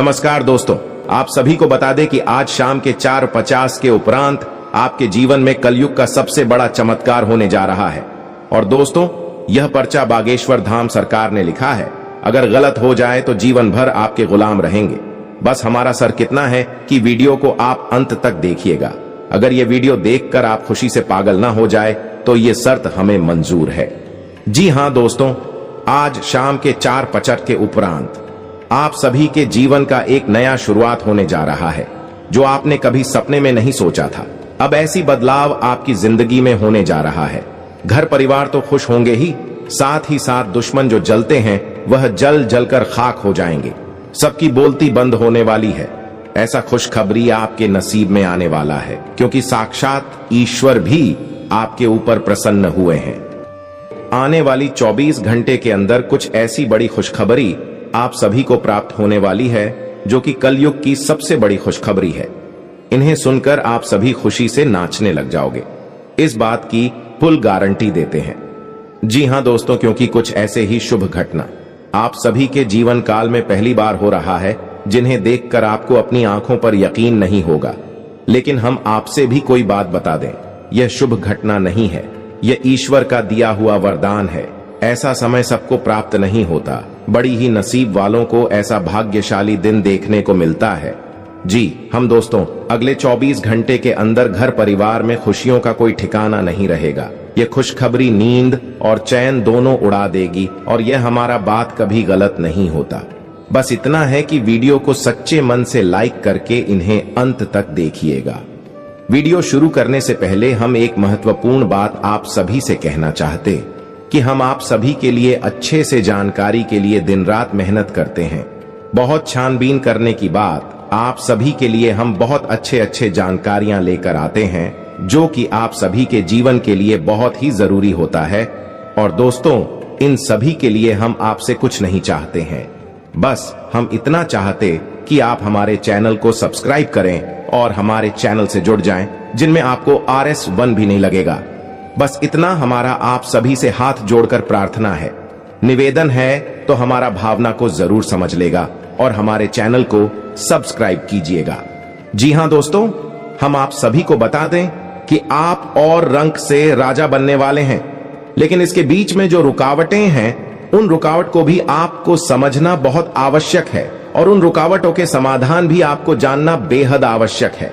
नमस्कार दोस्तों, आप सभी को बता दें कि आज शाम के 4:50 के उपरांत आपके जीवन में कलयुग का सबसे बड़ा चमत्कार होने जा रहा है। और दोस्तों, यह पर्चा बागेश्वर धाम सरकार ने लिखा है। अगर गलत हो जाए तो जीवन भर आपके गुलाम रहेंगे। बस हमारा सर कितना है कि वीडियो को आप अंत तक देखिएगा। अगर ये वीडियो देखकर आप खुशी से पागल ना हो जाए तो ये शर्त हमें मंजूर है। जी हाँ दोस्तों, आज शाम के 4:50 के उपरांत आप सभी के जीवन का एक नया शुरुआत होने जा रहा है, जो आपने कभी सपने में नहीं सोचा था। अब ऐसी बदलाव आपकी जिंदगी में होने जा रहा है। घर परिवार तो खुश होंगे ही साथ दुश्मन जो जलते हैं वह जल जलकर खाक हो जाएंगे। सबकी बोलती बंद होने वाली है। ऐसा खुशखबरी आपके नसीब में आने वाला है, क्योंकि साक्षात ईश्वर भी आपके ऊपर प्रसन्न हुए हैं। आने वाली 24 घंटे के अंदर कुछ ऐसी बड़ी खुशखबरी आप सभी को प्राप्त होने वाली है, जो कि कलयुग की सबसे बड़ी खुशखबरी है। इन्हें सुनकर आप सभी खुशी से नाचने लग जाओगे। इस बात की फुल गारंटी देते हैं। जी हां दोस्तों, क्योंकि कुछ ऐसे ही शुभ घटना आप सभी के जीवन काल में पहली बार हो रहा है, जिन्हें देखकर आपको अपनी आंखों पर यकीन नहीं होगा। लेकिन हम आपसे भी कोई बात बता दें, यह शुभ घटना नहीं है, यह ईश्वर का दिया हुआ वरदान है। ऐसा समय सबको प्राप्त नहीं होता। बड़ी ही नसीब वालों को ऐसा भाग्यशाली दिन देखने को मिलता है। जी हम दोस्तों, अगले 24 घंटे के अंदर घर परिवार में खुशियों का कोई ठिकाना नहीं रहेगा। ये खुशखबरी नींद और चैन दोनों उड़ा देगी, और यह हमारा बात कभी गलत नहीं होता। बस इतना है कि वीडियो को सच्चे मन से लाइक करके इन्हें अंत तक देखिएगा। वीडियो शुरू करने से पहले हम एक महत्वपूर्ण बात आप सभी से कहना चाहते कि हम आप सभी के लिए अच्छे से जानकारी के लिए दिन रात मेहनत करते हैं। बहुत छानबीन करने की बाद आप सभी के लिए हम बहुत अच्छे जानकारियां लेकर आते हैं, जो कि आप सभी के जीवन के लिए बहुत ही जरूरी होता है। और दोस्तों, इन सभी के लिए हम आपसे कुछ नहीं चाहते हैं, बस हम इतना चाहते कि आप हमारे चैनल को सब्सक्राइब करें और हमारे चैनल से जुड़ जाएं, जिनमें आपको RS1 भी नहीं लगेगा। बस इतना हमारा आप सभी से हाथ जोड़कर प्रार्थना है, निवेदन है, तो हमारा भावना को जरूर समझ लेगा और हमारे चैनल को सब्सक्राइब कीजिएगा। जी हां दोस्तों, हम आप सभी को बता दें कि आप और रंक से राजा बनने वाले हैं। लेकिन इसके बीच में जो रुकावटें हैं, उन रुकावट को भी आपको समझना बहुत आवश्यक है, और उन रुकावटों के समाधान भी आपको जानना बेहद आवश्यक है।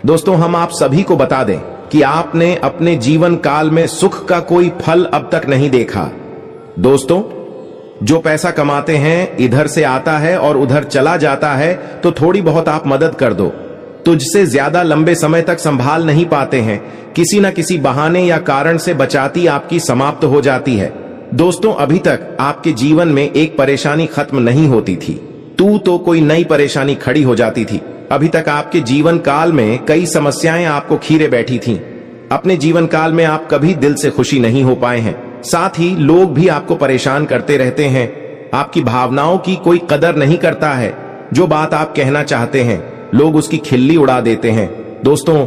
दोस्तों, हम आप सभी को बता दें कि आपने अपने जीवन काल में सुख का कोई फल अब तक नहीं देखा। दोस्तों, जो पैसा कमाते हैं इधर से आता है और उधर चला जाता है, तो थोड़ी बहुत आप मदद कर दो। तुझसे ज्यादा लंबे समय तक संभाल नहीं पाते हैं, किसी न किसी बहाने या कारण से बचाती आपकी समाप्त हो जाती है। दोस्तों, अभी तक आपके जीवन में एक परेशानी खत्म नहीं होती थी, तो कोई नई परेशानी खड़ी हो जाती थी। अभी तक आपके जीवन काल में कई समस्याएं आपको खीरे बैठी थीं। अपने जीवन काल में आप कभी दिल से खुशी नहीं हो पाए हैं। साथ ही लोग भी आपको परेशान करते रहते हैं। आपकी भावनाओं की कोई कदर नहीं करता है। जो बात आप कहना चाहते हैं, लोग उसकी खिल्ली उड़ा देते हैं। दोस्तों,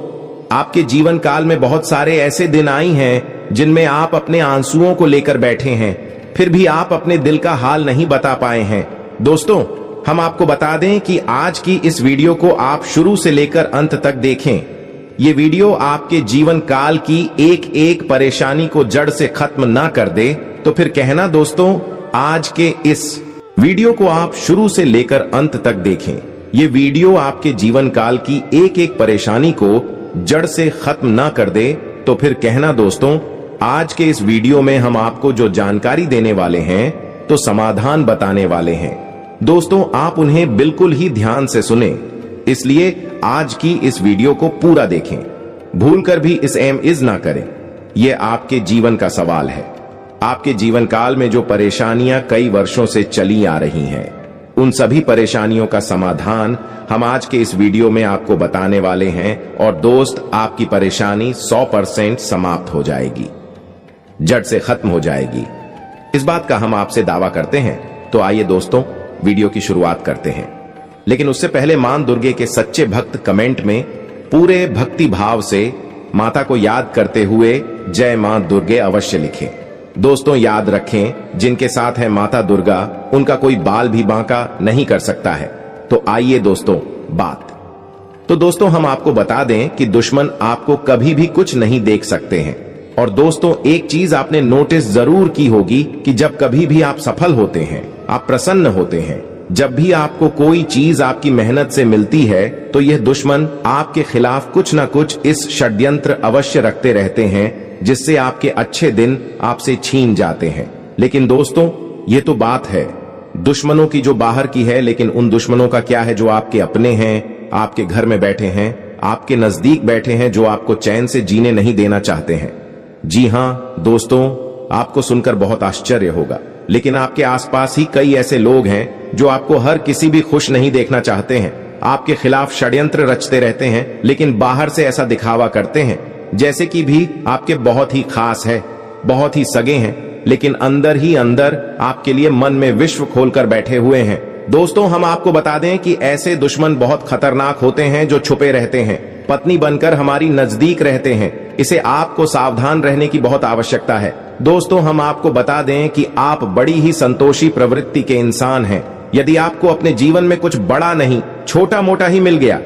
आपके जीवन काल में बहुत सारे ऐसे दिन आई हैं जिनमें आप अपने आंसुओं को लेकर बैठे हैं, फिर भी आप अपने दिल का हाल नहीं बता पाए हैं। दोस्तों, हम आपको बता दें कि आज की इस वीडियो को आप शुरू से लेकर अंत तक देखें। ये वीडियो आपके जीवन काल की एक एक परेशानी को जड़ से खत्म ना कर दे, तो फिर कहना दोस्तों, आज के इस वीडियो को आप शुरू से लेकर अंत तक देखें। ये वीडियो आपके जीवन काल की एक एक परेशानी को जड़ से खत्म ना कर दे, तो फिर कहना दोस्तों, आज के इस वीडियो में हम आपको जो जानकारी देने वाले हैं, तो समाधान बताने वाले हैं। दोस्तों, आप उन्हें बिल्कुल ही ध्यान से सुने, इसलिए आज की इस वीडियो को पूरा देखें। भूलकर भी इस एम इज ना करें। यह आपके जीवन का सवाल है। आपके जीवन काल में जो परेशानियां कई वर्षों से चली आ रही हैं, उन सभी परेशानियों का समाधान हम आज के इस वीडियो में आपको बताने वाले हैं। और दोस्त, आपकी परेशानी 100% समाप्त हो जाएगी, जड़ से खत्म हो जाएगी। इस बात का हम आपसे दावा करते हैं। तो आइए दोस्तों, वीडियो की शुरुआत करते हैं। लेकिन उससे पहले मां दुर्गे के सच्चे भक्त कमेंट में पूरे भक्ति भाव से माता को याद करते हुए जय मां दुर्गे अवश्य लिखें। दोस्तों, याद रखें, जिनके साथ है माता दुर्गा, उनका कोई बाल भी बांका नहीं कर सकता है। तो आइए दोस्तों तो दोस्तों हम आपको बता दें कि दुश्मन आपको कभी भी कुछ नहीं देख सकते हैं। और दोस्तों एक चीज आपने नोटिस जरूर की होगी कि जब कभी भी आप सफल होते हैं, आप प्रसन्न होते हैं, जब भी आपको कोई चीज आपकी मेहनत से मिलती है, तो यह दुश्मन आपके खिलाफ कुछ ना कुछ इस षड्यंत्र अवश्य रखते रहते हैं, जिससे आपके अच्छे दिन आपसे छीन जाते हैं। लेकिन दोस्तों ये तो बात है दुश्मनों की जो बाहर की है, लेकिन उन दुश्मनों का क्या है जो आपके अपने हैं, आपके घर में बैठे हैं, आपके नजदीक बैठे हैं, जो आपको चैन से जीने नहीं देना चाहते हैं। जी हाँ दोस्तों, आपको सुनकर बहुत आश्चर्य होगा, लेकिन आपके आसपास ही कई ऐसे लोग हैं जो आपको हर किसी भी खुश नहीं देखना चाहते हैं, आपके खिलाफ षड्यंत्र रचते रहते हैं, लेकिन बाहर से ऐसा दिखावा करते हैं जैसे कि भी आपके बहुत ही खास है, बहुत ही सगे हैं, लेकिन अंदर ही अंदर आपके लिए मन में विश्व खोलकर बैठे हुए हैं। दोस्तों हम आपको बता दें कि ऐसे दुश्मन बहुत खतरनाक होते हैं जो छुपे रहते हैं, पत्नी बनकर हमारी नजदीक रहते हैं। इसे आपको सावधान रहने की बहुत आवश्यकता है। दोस्तों हम आपको बता दें कि आप बड़ी ही संतोषी प्रवृत्ति के इंसान हैं। यदि आपको अपने जीवन में कुछ बड़ा नहीं, छोटा मोटा ही मिल गया,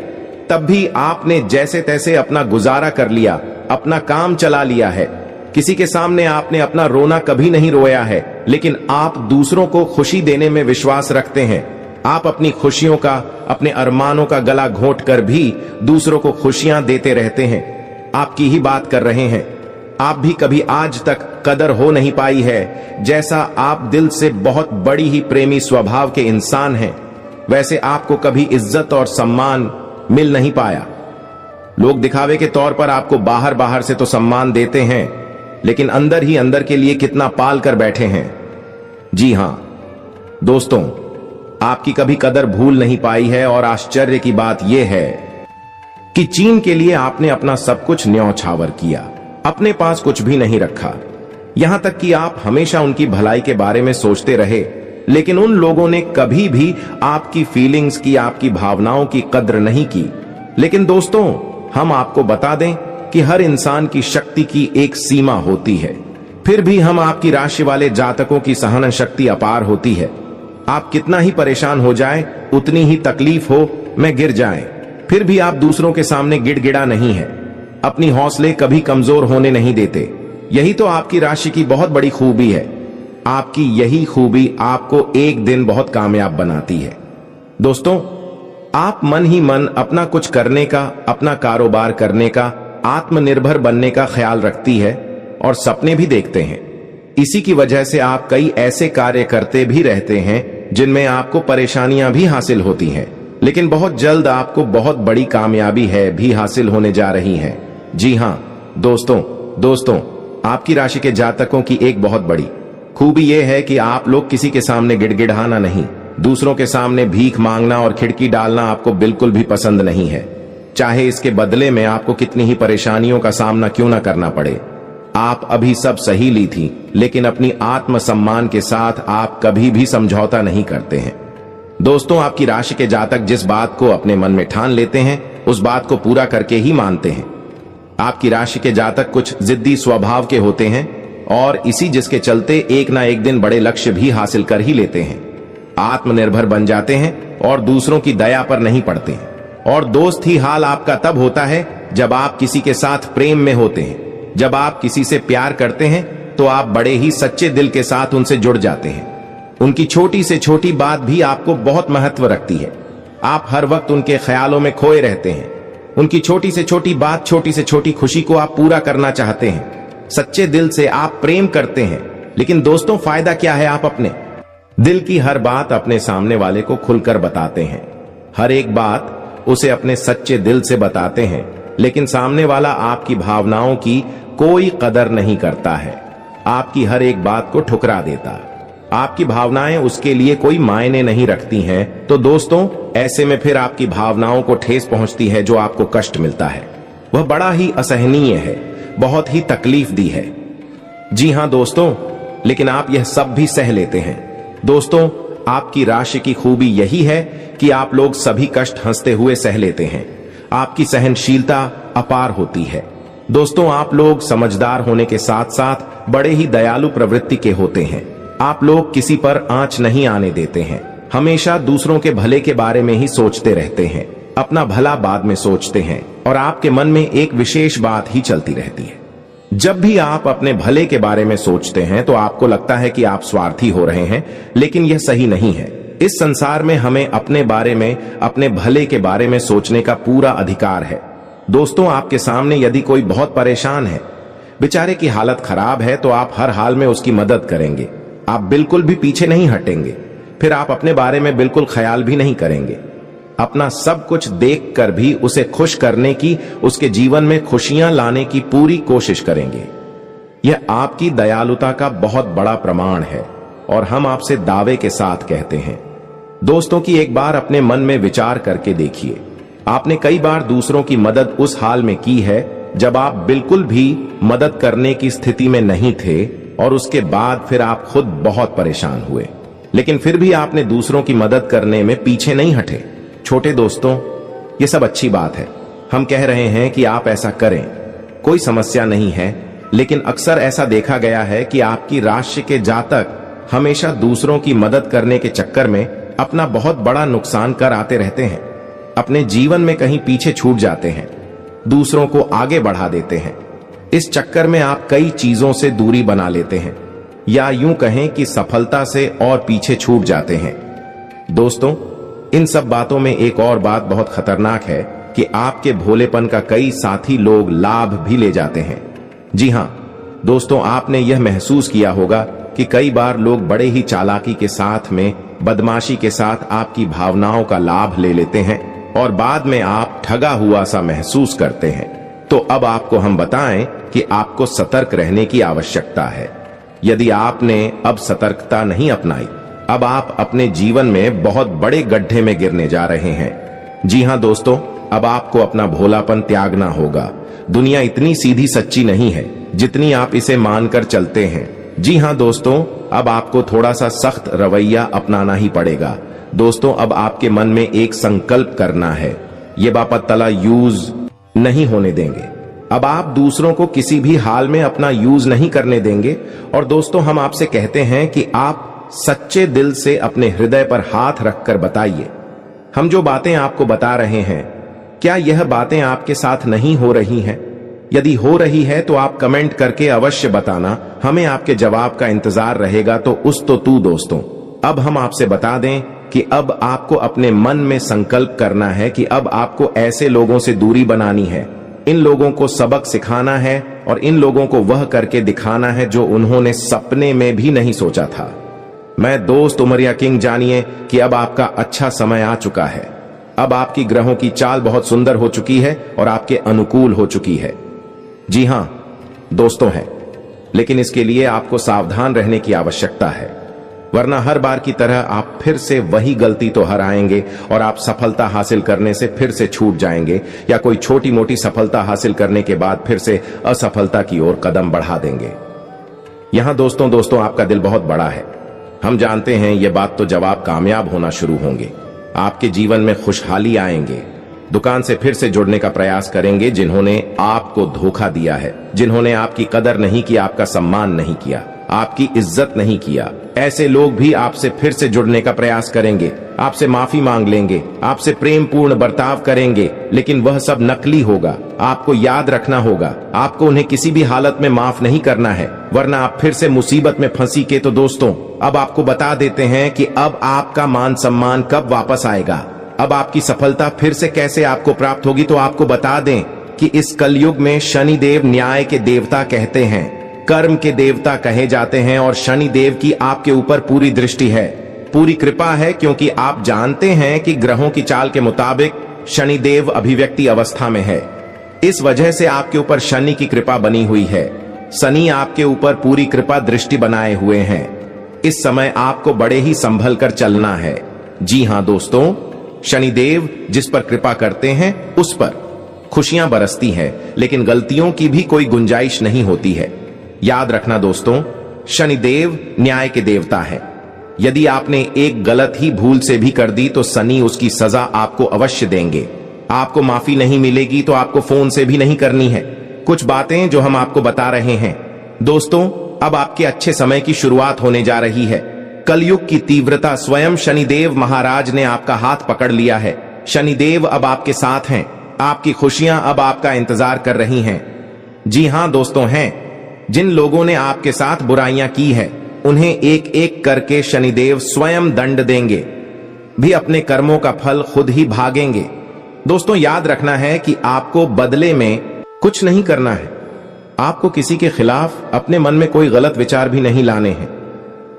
तब भी आपने जैसे तैसे अपना गुजारा कर लिया, अपना काम चला लिया है। किसी के सामने आपने अपना रोना कभी नहीं रोया है, लेकिन आप दूसरों को खुशी देने में विश्वास रखते हैं। आप अपनी खुशियों का, अपने अरमानों का गला घोंट कर भी दूसरों को खुशियां देते रहते हैं। आपकी ही बात कर रहे हैं। आप भी कभी आज तक कदर हो नहीं पाई है, जैसा आप दिल से बहुत बड़ी ही प्रेमी स्वभाव के इंसान हैं, वैसे आपको कभी इज्जत और सम्मान मिल नहीं पाया। लोग दिखावे के तौर पर आपको बाहर बाहर से तो सम्मान देते हैं, लेकिन अंदर ही अंदर के लिए कितना पाल कर बैठे हैं। जी हां दोस्तों, आपकी कभी कदर भूल नहीं पाई है। और आश्चर्य की बात यह है कि चीन के लिए आपने अपना सब कुछ न्यौछावर किया, अपने पास कुछ भी नहीं रखा। यहां तक कि आप हमेशा उनकी भलाई के बारे में सोचते रहे, लेकिन उन लोगों ने कभी भी आपकी फीलिंग्स की, आपकी भावनाओं की कद्र नहीं की। लेकिन दोस्तों हम आपको बता दें कि हर इंसान की शक्ति की एक सीमा होती है, फिर भी हम आपकी राशि वाले जातकों की सहन शक्ति अपार होती है। आप कितना ही परेशान हो जाए, उतनी ही तकलीफ हो में गिर जाएं, फिर भी आप दूसरों के सामने गिड़गिड़ा नहीं है, अपनी हौसले कभी कमजोर होने नहीं देते। यही तो आपकी राशि की बहुत बड़ी खूबी है। आपकी यही खूबी आपको एक दिन बहुत कामयाब बनाती है। दोस्तों आप मन ही मन अपना कुछ करने का, अपना कारोबार करने का, आत्मनिर्भर बनने का ख्याल रखती है और सपने भी देखते हैं। इसी की वजह से आप कई ऐसे कार्य करते भी रहते हैं जिनमें आपको परेशानियां भी हासिल होती हैं, लेकिन बहुत जल्द आपको बहुत बड़ी कामयाबी है भी हासिल होने जा रही है। जी हां दोस्तों आपकी राशि के जातकों की एक बहुत बड़ी खूबी यह है कि आप लोग किसी के सामने गिड़गिड़ाना नहीं, दूसरों के सामने भीख मांगना और खिड़की डालना आपको बिल्कुल भी पसंद नहीं है, चाहे इसके बदले में आपको कितनी ही परेशानियों का सामना क्यों ना करना पड़े। आप अभी सब सही ली थी, लेकिन अपनी आत्मसम्मान के साथ आप कभी भी समझौता नहीं करते हैं। दोस्तों आपकी राशि के जातक जिस बात को अपने मन में ठान लेते हैं, उस बात को पूरा करके ही मानते हैं। आपकी राशि के जातक कुछ जिद्दी स्वभाव के होते हैं और इसी जिसके चलते एक ना एक दिन बड़े लक्ष्य भी हासिल कर ही लेते हैं, आत्मनिर्भर बन जाते हैं और दूसरों की दया पर नहीं पड़ते हैं। और दोस्त ही हाल आपका तब होता है जब आप किसी के साथ प्रेम में होते हैं। जब आप किसी से प्यार करते हैं तो आप बड़े ही सच्चे दिल के साथ उनसे जुड़ जाते हैं। उनकी छोटी से छोटी बात भी आपको बहुत महत्व रखती है। आप हर वक्त उनके ख्यालों में खोए रहते हैं। उनकी छोटी से छोटी बात, छोटी से छोटी खुशी को आप पूरा करना चाहते हैं। सच्चे दिल से आप प्रेम करते हैं, लेकिन दोस्तों फायदा क्या है, आप अपने दिल की हर बात अपने सामने वाले को खुलकर बताते हैं। हर एक बात उसे अपने सच्चे दिल से बताते हैं, लेकिन सामने वाला आपकी भावनाओं की कोई कदर नहीं करता है, आपकी हर एक बात को ठुकरा देता। आपकी भावनाएं उसके लिए कोई मायने नहीं रखती हैं। तो दोस्तों ऐसे में फिर आपकी भावनाओं को ठेस पहुंचती है, जो आपको कष्ट मिलता है वह बड़ा ही असहनीय है, बहुत ही तकलीफ दी है। जी हां दोस्तों, लेकिन आप यह सब भी सह लेते हैं। दोस्तों आपकी राशि की खूबी यही है कि आप लोग सभी कष्ट हंसते हुए सह लेते हैं। आपकी सहनशीलता अपार होती है। दोस्तों आप लोग समझदार होने के साथ साथ बड़े ही दयालु प्रवृत्ति के होते हैं। आप लोग किसी पर आंच नहीं आने देते हैं। हमेशा दूसरों के भले के बारे में ही सोचते रहते हैं, अपना भला बाद में सोचते हैं और आपके मन में एक विशेष बात ही चलती रहती है। जब भी आप अपने भले के बारे में सोचते हैं तो आपको लगता है कि आप स्वार्थी हो रहे हैं, लेकिन यह सही नहीं है। इस संसार में हमें अपने बारे में, अपने भले के बारे में सोचने का पूरा अधिकार है। दोस्तों, आपके सामने यदि कोई बहुत परेशान है, बेचारे की हालत खराब है, तो आप हर हाल में उसकी मदद करेंगे। आप बिल्कुल भी पीछे नहीं हटेंगे। फिर आप अपने बारे में बिल्कुल ख्याल भी नहीं करेंगे। अपना सब कुछ देखकर भी उसे खुश करने की, उसके जीवन में खुशियां लाने की पूरी कोशिश करेंगे। यह आपकी दयालुता का बहुत बड़ा प्रमाण है और हम आपसे दावे के साथ कहते हैं। दोस्तों की एक बार अपने मन में विचार करके देखिए, आपने कई बार दूसरों की मदद उस हाल में की है जब आप बिल्कुल भी मदद करने की स्थिति में नहीं थे और उसके बाद फिर आप खुद बहुत परेशान हुए, लेकिन फिर भी आपने दूसरों की मदद करने में पीछे नहीं हटे। छोटे दोस्तों, ये सब अच्छी बात है। हम कह रहे हैं कि आप ऐसा करें, कोई समस्या नहीं है, लेकिन अक्सर ऐसा देखा गया है कि आपकी राशि के जातक हमेशा दूसरों की मदद करने के चक्कर में अपना बहुत बड़ा नुकसान कर आते रहते हैं। अपने जीवन में कहीं पीछे छूट जाते हैं, दूसरों को आगे बढ़ा देते हैं। इस चक्कर में आप कई चीजों से दूरी बना लेते हैं, या यूं कहें कि सफलता से और पीछे छूट जाते हैं। दोस्तों, इन सब बातों में एक और बात बहुत खतरनाक है कि आपके भोलेपन का कई साथी लोग लाभ भी ले जाते हैं। जी हां दोस्तों, आपने यह महसूस किया होगा कि कई बार लोग बड़े ही चालाकी के साथ में, बदमाशी के साथ आपकी भावनाओं का लाभ ले लेते हैं और बाद में आप ठगा हुआ सा महसूस करते हैं। तो अब आपको हम बताएं कि आपको सतर्क रहने की आवश्यकता है। यदि आपने अब सतर्कता नहीं अपनाई, अब आप अपने जीवन में बहुत बड़े गड्ढे में गिरने जा रहे हैं। जी हां दोस्तों, अब आपको अपना भोलापन त्यागना होगा। दुनिया इतनी सीधी सच्ची नहीं है जितनी आप इसे मानकर चलते हैं। जी हां दोस्तों, अब आपको थोड़ा सा सख्त रवैया अपनाना ही पड़ेगा। दोस्तों, अब आपके मन में एक संकल्प करना है, ये बापतला यूज नहीं होने देंगे। अब आप दूसरों को किसी भी हाल में अपना यूज नहीं करने देंगे। और दोस्तों, हम आपसे कहते हैं कि आप सच्चे दिल से अपने हृदय पर हाथ रखकर बताइए, हम जो बातें आपको बता रहे हैं, क्या यह बातें आपके साथ नहीं हो रही हैं? यदि हो रही है तो आप कमेंट करके अवश्य बताना, हमें आपके जवाब का इंतजार रहेगा। तो तू दोस्तों, अब हम आपसे बता दें कि अब आपको अपने मन में संकल्प करना है कि अब आपको ऐसे लोगों से दूरी बनानी है। इन लोगों को सबक सिखाना है और इन लोगों को वह करके दिखाना है जो उन्होंने सपने में भी नहीं सोचा था। मैं दोस्त उमरिया किंग, जानिए कि अब आपका अच्छा समय आ चुका है। अब आपकी ग्रहों की चाल बहुत सुंदर हो चुकी है और आपके अनुकूल हो चुकी है। जी हां दोस्तों है, लेकिन इसके लिए आपको सावधान रहने की आवश्यकता है, वरना हर बार की तरह आप फिर से वही गलती तो हराएंगे और आप सफलता हासिल करने से फिर से छूट जाएंगे, या कोई छोटी मोटी सफलता हासिल करने के बाद फिर से असफलता की ओर कदम बढ़ा देंगे। यहां दोस्तों आपका दिल बहुत बड़ा है। हम जानते हैं ये बात, तो जब आप कामयाब होना शुरू होंगे, आपके जीवन में खुशहाली आएंगे। दुकान से फिर से जुड़ने का प्रयास करेंगे जिन्होंने आपको धोखा दिया है, जिन्होंने आपकी कदर नहीं की, आपका सम्मान नहीं किया, आपकी इज्जत नहीं किया। ऐसे लोग भी आपसे फिर से जुड़ने का प्रयास करेंगे, आपसे माफी मांग लेंगे, आपसे प्रेम पूर्ण बर्ताव करेंगे, लेकिन वह सब नकली होगा। आपको याद रखना होगा, आपको उन्हें किसी भी हालत में माफ नहीं करना है, वरना आप फिर से मुसीबत में फंसी के। तो दोस्तों, अब आपको बता देते हैं कि अब आपका मान सम्मान कब वापस आएगा, अब आपकी सफलता फिर से कैसे आपको प्राप्त होगी। तो आपको बता दें कि इस कलयुग में शनिदेव न्याय के देवता कहते हैं, कर्म के देवता कहे जाते हैं, और शनिदेव की आपके ऊपर पूरी दृष्टि है, पूरी कृपा है, क्योंकि आप जानते हैं कि ग्रहों की चाल के मुताबिक शनिदेव अभिव्यक्ति अवस्था में है। इस वजह से आपके ऊपर शनि की कृपा बनी हुई है। शनि आपके ऊपर पूरी कृपा दृष्टि बनाए हुए हैं। इस समय आपको बड़े ही संभल कर चलना है। जी हां दोस्तों, शनिदेव जिस पर कृपा करते हैं उस पर खुशियां बरसती हैं, लेकिन गलतियों की भी कोई गुंजाइश नहीं होती है। याद रखना दोस्तों, शनिदेव न्याय के देवता है। यदि आपने एक गलत ही भूल से भी कर दी तो शनि उसकी सजा आपको अवश्य देंगे। आपको माफी नहीं मिलेगी तो आपको फोन से भी नहीं करनी है। कुछ बातें जो हम आपको बता रहे हैं दोस्तों, अब आपके अच्छे समय की शुरुआत होने जा रही है। कलयुग की तीव्रता स्वयं शनिदेव महाराज ने आपका हाथ पकड़ लिया है। शनिदेव अब आपके साथ हैं। आपकी खुशियां अब आपका इंतजार कर रही हैं। जी हां दोस्तों, हैं जिन लोगों ने आपके साथ बुराइयां की है उन्हें एक एक करके शनिदेव स्वयं दंड देंगे, भी अपने कर्मों का फल खुद ही भागेंगे। दोस्तों याद रखना है कि आपको बदले में कुछ नहीं करना है। आपको किसी के खिलाफ अपने मन में कोई गलत विचार भी नहीं लाने हैं।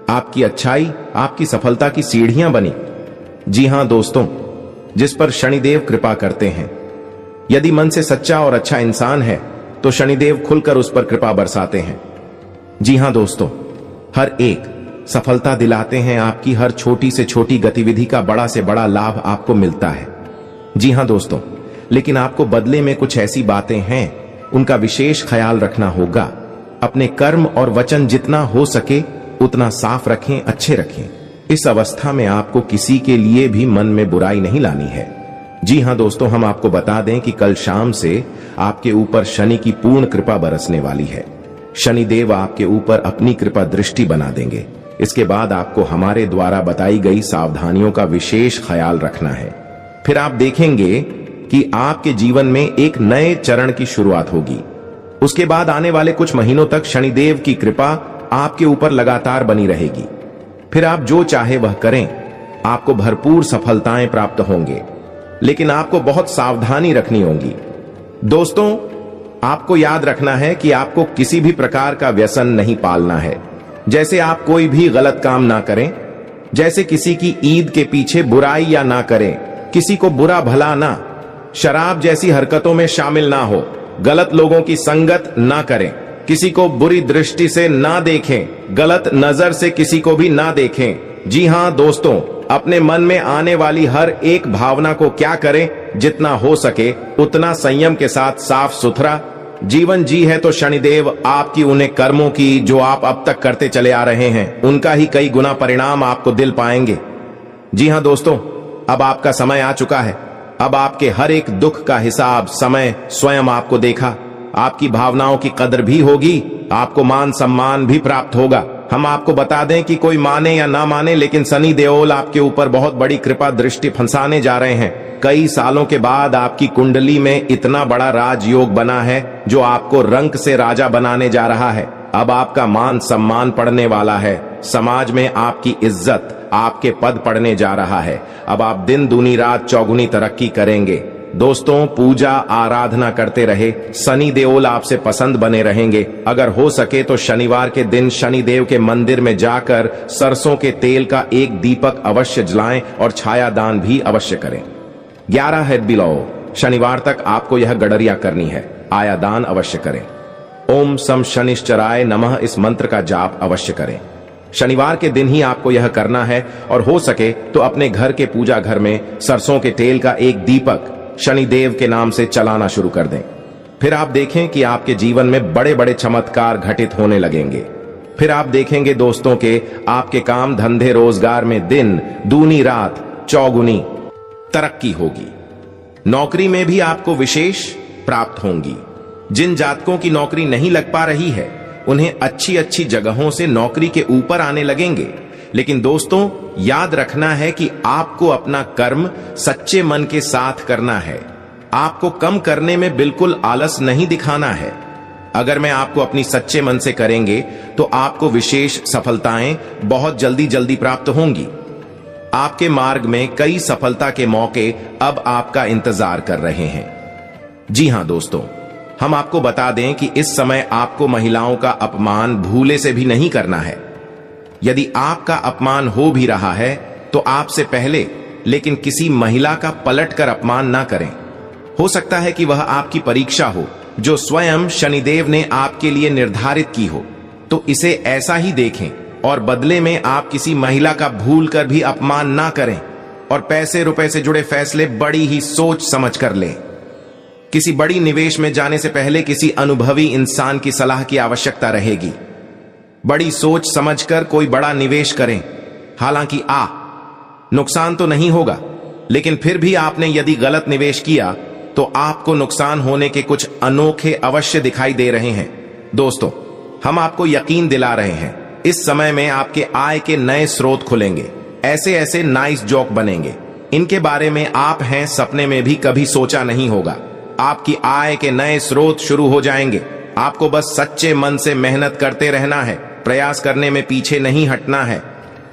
आपकी अच्छाई आपकी सफलता की सीढ़ियां बनी। जी हां दोस्तों, जिस पर शनिदेव कृपा करते हैं, यदि मन से सच्चा और अच्छा इंसान है तो शनिदेव खुलकर उस पर कृपा बरसाते हैं। जी हां दोस्तों, हर एक सफलता दिलाते हैं। आपकी हर छोटी से छोटी गतिविधि का बड़ा से बड़ा लाभ आपको मिलता है। जी हां दोस्तों, लेकिन आपको बदले में कुछ ऐसी बातें हैं, उनका विशेष ख्याल रखना होगा। अपने कर्म और वचन जितना हो सके उतना साफ रखें, अच्छे रखें। इस अवस्था में आपको किसी के लिए भी मन में बुराई नहीं लानी है। जी हां दोस्तों, हम आपको बता दें कि कल शाम से आपके ऊपर शनि की पूर्ण कृपा बरसने वाली है। शनिदेव आपके ऊपर अपनी कृपा दृष्टि बना देंगे। इसके बाद आपको हमारे द्वारा बताई गई सावधानियों का विशेष ख्याल रखना है। फिर आप देखेंगे कि आपके जीवन में एक नए चरण की शुरुआत होगी। उसके बाद आने वाले कुछ महीनों तक शनिदेव की कृपा आपके ऊपर लगातार बनी रहेगी। फिर आप जो चाहे वह करें, आपको भरपूर सफलताएं प्राप्त होंगे, लेकिन आपको बहुत सावधानी रखनी होगी। दोस्तों, आपको याद रखना है कि आपको किसी भी प्रकार का व्यसन नहीं पालना है। जैसे आप कोई भी गलत काम ना करें, जैसे किसी की ईद के पीछे बुराई या ना करें, किसी को बुरा भला ना, शराब जैसी हरकतों में शामिल ना हो, गलत लोगों की संगत ना करें, किसी को बुरी दृष्टि से ना देखें, गलत नजर से किसी को भी ना देखें। जी हां दोस्तों, अपने मन में आने वाली हर एक भावना को क्या करें, जितना हो सके उतना संयम के साथ साफ सुथरा जीवन जी है तो शनिदेव आपकी उन्हें कर्मों की जो आप अब तक करते चले आ रहे हैं, उनका ही कई गुना परिणाम आपको दिल पाएंगे। जी हां दोस्तों, अब आपका समय आ चुका है। अब आपके हर एक दुख का हिसाब समय स्वयं आपको देखा। आपकी भावनाओं की कदर भी होगी, आपको मान सम्मान भी प्राप्त होगा। हम आपको बता दें कि कोई माने या ना माने, लेकिन शनि देओल आपके ऊपर बहुत बड़ी कृपा दृष्टि फंसाने जा रहे हैं। कई सालों के बाद आपकी कुंडली में इतना बड़ा राजयोग बना है जो आपको रंक से राजा बनाने जा रहा है। अब आपका मान सम्मान पड़ने वाला है। समाज में आपकी इज्जत, आपके पद पड़ने जा रहा है। अब आप दिन दूनी रात चौगुनी तरक्की करेंगे। दोस्तों, पूजा आराधना करते रहे, शनि देओल आपसे पसंद बने रहेंगे। अगर हो सके तो शनिवार के दिन शनिदेव के मंदिर में जाकर सरसों के तेल का एक दीपक अवश्य जलाएं और छाया दान भी अवश्य करें। 11 हेड बिलो शनिवार तक आपको यह गडरिया करनी है। आया दान अवश्य करें। ओम सम शनिश्चराय नमः इस मंत्र का जाप अवश्य करें। शनिवार के दिन ही आपको यह करना है और हो सके तो अपने घर के पूजा घर में सरसों के तेल का एक दीपक शनिदेव के नाम से चलाना शुरू कर दें। फिर आप देखें कि आपके जीवन में बड़े बड़े चमत्कार घटित होने लगेंगे। फिर आप देखेंगे दोस्तों के आपके काम धंधे रोजगार में दिन दूनी रात चौगुनी तरक्की होगी। नौकरी में भी आपको विशेष प्राप्त होंगी। जिन जातकों की नौकरी नहीं लग पा रही है उन्हें अच्छी अच्छी जगहों से नौकरी के ऊपर आने लगेंगे। लेकिन दोस्तों, याद रखना है कि आपको अपना कर्म सच्चे मन के साथ करना है। आपको कम करने में बिल्कुल आलस नहीं दिखाना है। अगर मैं आपको अपनी सच्चे मन से करेंगे तो आपको विशेष सफलताएं बहुत जल्दी जल्दी प्राप्त होंगी। आपके मार्ग में कई सफलता के मौके अब आपका इंतजार कर रहे हैं। जी हां दोस्तों, हम आपको बता दें कि इस समय आपको महिलाओं का अपमान भूले से भी नहीं करना है। यदि आपका अपमान हो भी रहा है तो आपसे पहले लेकिन किसी महिला का पलटकर अपमान ना करें। हो सकता है कि वह आपकी परीक्षा हो जो स्वयं शनिदेव ने आपके लिए निर्धारित की हो, तो इसे ऐसा ही देखें और बदले में आप किसी महिला का भूल कर भी अपमान ना करें और पैसे रुपए से जुड़े फैसले बड़ी ही सोच समझ कर लें। किसी बड़ी निवेश में जाने से पहले किसी अनुभवी इंसान की सलाह की आवश्यकता रहेगी। बड़ी सोच समझकर कोई बड़ा निवेश करें। हालांकि नुकसान तो नहीं होगा, लेकिन फिर भी आपने यदि गलत निवेश किया तो आपको नुकसान होने के कुछ अनोखे अवश्य दिखाई दे रहे हैं। दोस्तों, हम आपको यकीन दिला रहे हैं इस समय में आपके आय के नए स्रोत खुलेंगे। ऐसे ऐसे नाइस जोक बनेंगे, इनके बारे में आप हैं सपने में भी कभी सोचा नहीं होगा। आपकी आय के नए स्रोत शुरू हो जाएंगे। आपको बस सच्चे मन से मेहनत करते रहना है, प्रयास करने में पीछे नहीं हटना है।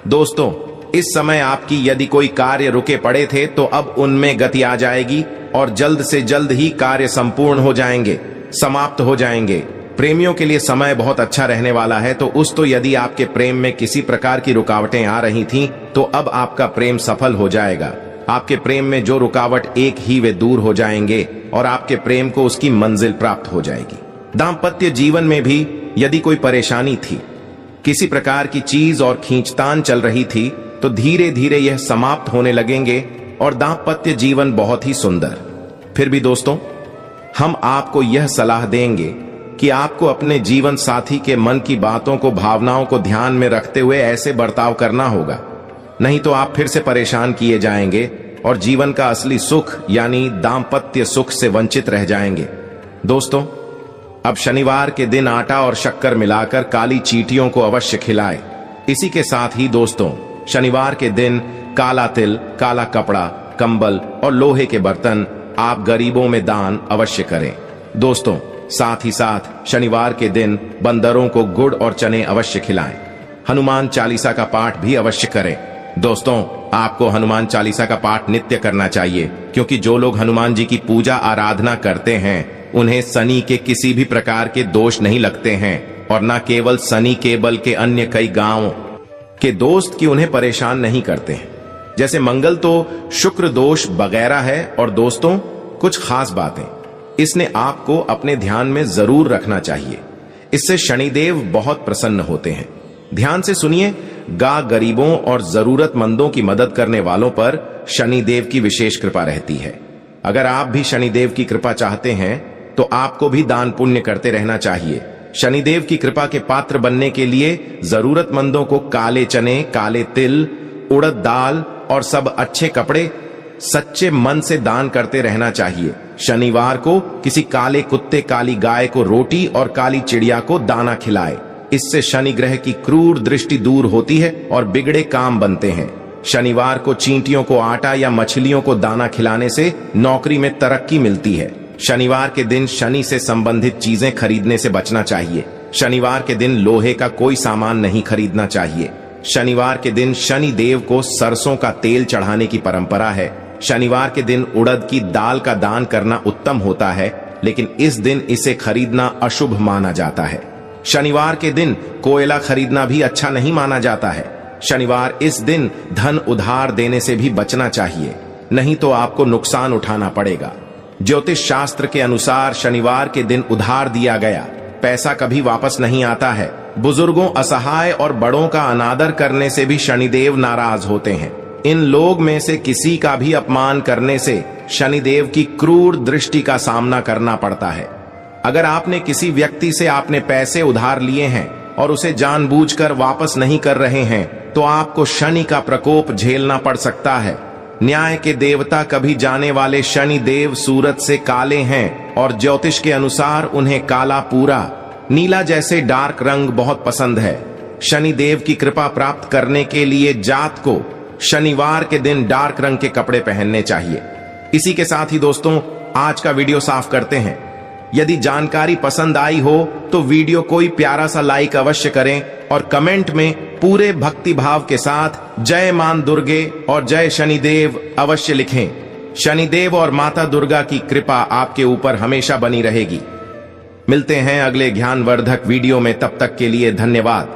दोस्तों, इस समय आपकी यदि कोई कार्य रुके पड़े थे तो अब उनमें गति आ जाएगी और जल्द से जल्द ही कार्य संपूर्ण हो जाएंगे, समाप्त हो जाएंगे। प्रेमियों के लिए समय बहुत अच्छा रहने वाला है। तो यदि आपके प्रेम में किसी प्रकार की रुकावटें आ रही थीं, तो अब आपका प्रेम सफल हो जाएगा। आपके प्रेम में जो रुकावट एक ही वे दूर हो जाएंगे और आपके प्रेम को उसकी मंजिल प्राप्त हो जाएगी। दाम्पत्य जीवन में भी यदि कोई परेशानी थी, किसी प्रकार की चीज और खींचतान चल रही थी, तो धीरे धीरे यह समाप्त होने लगेंगे और दाम्पत्य जीवन बहुत ही सुंदर। फिर भी दोस्तों, हम आपको यह सलाह देंगे कि आपको अपने जीवन साथी के मन की बातों को, भावनाओं को ध्यान में रखते हुए ऐसे बर्ताव करना होगा, नहीं तो आप फिर से परेशान किए जाएंगे और जीवन का असली सुख यानी दाम्पत्य सुख से वंचित रह जाएंगे। दोस्तों, अब शनिवार के दिन आटा और शक्कर मिलाकर काली चींटियों को अवश्य खिलाएं। इसी के साथ ही दोस्तों, शनिवार के दिन काला तिल, काला कपड़ा, कंबल और लोहे के बर्तन आप गरीबों में दान अवश्य करें। दोस्तों, साथ ही साथ शनिवार के दिन बंदरों को गुड़ और चने अवश्य खिलाएं। हनुमान चालीसा का पाठ भी अवश्य करें। दोस्तों, आपको हनुमान चालीसा का पाठ नित्य करना चाहिए, क्योंकि जो लोग हनुमान जी की पूजा आराधना करते हैं उन्हें शनि के किसी भी प्रकार के दोष नहीं लगते हैं, और न केवल शनि के बल्कि अन्य कई गांव के दोस्त की उन्हें परेशान नहीं करते हैं। जैसे मंगल तो शुक्र दोष वगैरह है। और दोस्तों, कुछ खास बातें इसने आपको अपने ध्यान में जरूर रखना चाहिए। इससे शनिदेव बहुत प्रसन्न होते हैं। ध्यान से सुनिए। गरीबों और जरूरतमंदों की मदद करने वालों पर शनिदेव की विशेष कृपा रहती है। अगर आप भी शनिदेव की कृपा चाहते हैं तो आपको भी दान पुण्य करते रहना चाहिए। शनिदेव की कृपा के पात्र बनने के लिए जरूरतमंदों को काले चने, काले तिल, उड़द दाल और सब अच्छे कपड़े सच्चे मन से दान करते रहना चाहिए। शनिवार को किसी काले कुत्ते, काली गाय को रोटी और काली चिड़िया को दाना खिलाए। इससे शनि ग्रह की क्रूर दृष्टि दूर होती है और बिगड़े काम बनते हैं। शनिवार को चींटियों को आटा या मछलियों को दाना खिलाने से नौकरी में तरक्की मिलती है। शनिवार के दिन शनि से संबंधित चीजें खरीदने से बचना चाहिए। शनिवार के दिन लोहे का कोई सामान नहीं खरीदना चाहिए। शनिवार के दिन शनि देव को सरसों का तेल चढ़ाने की परंपरा है। शनिवार के दिन उड़द की दाल का दान करना उत्तम होता है, लेकिन इस दिन इसे खरीदना अशुभ माना जाता है। शनिवार के दिन कोयला खरीदना भी अच्छा नहीं माना जाता है। शनिवार इस दिन धन उधार देने से भी बचना चाहिए, नहीं तो आपको नुकसान उठाना पड़ेगा। ज्योतिष शास्त्र के अनुसार शनिवार के दिन उधार दिया गया पैसा कभी वापस नहीं आता है। बुजुर्गों, असहाय और बड़ों का अनादर करने से भी शनिदेव नाराज होते हैं। इन लोग में से किसी का भी अपमान करने से शनिदेव की क्रूर दृष्टि का सामना करना पड़ता है। अगर आपने किसी व्यक्ति से आपने पैसे उधार लिए हैं और उसे जानबूझकर वापस नहीं कर रहे हैं, तो आपको शनि का प्रकोप झेलना पड़ सकता है। न्याय के देवता कभी जाने वाले शनि देव सूरज से काले हैं और ज्योतिष के अनुसार उन्हें काला, पूरा नीला जैसे डार्क रंग बहुत पसंद है। शनि देव की कृपा प्राप्त करने के लिए जात को शनिवार के दिन डार्क रंग के कपड़े पहनने चाहिए। इसी के साथ ही दोस्तों, आज का वीडियो साफ करते हैं। यदि जानकारी पसंद आई हो तो वीडियो कोई प्यारा सा लाइक अवश्य करें और कमेंट में पूरे भक्ति भाव के साथ जय मां दुर्गे और जय शनिदेव अवश्य लिखें। शनिदेव और माता दुर्गा की कृपा आपके ऊपर हमेशा बनी रहेगी। मिलते हैं अगले ज्ञानवर्धक वीडियो में, तब तक के लिए धन्यवाद।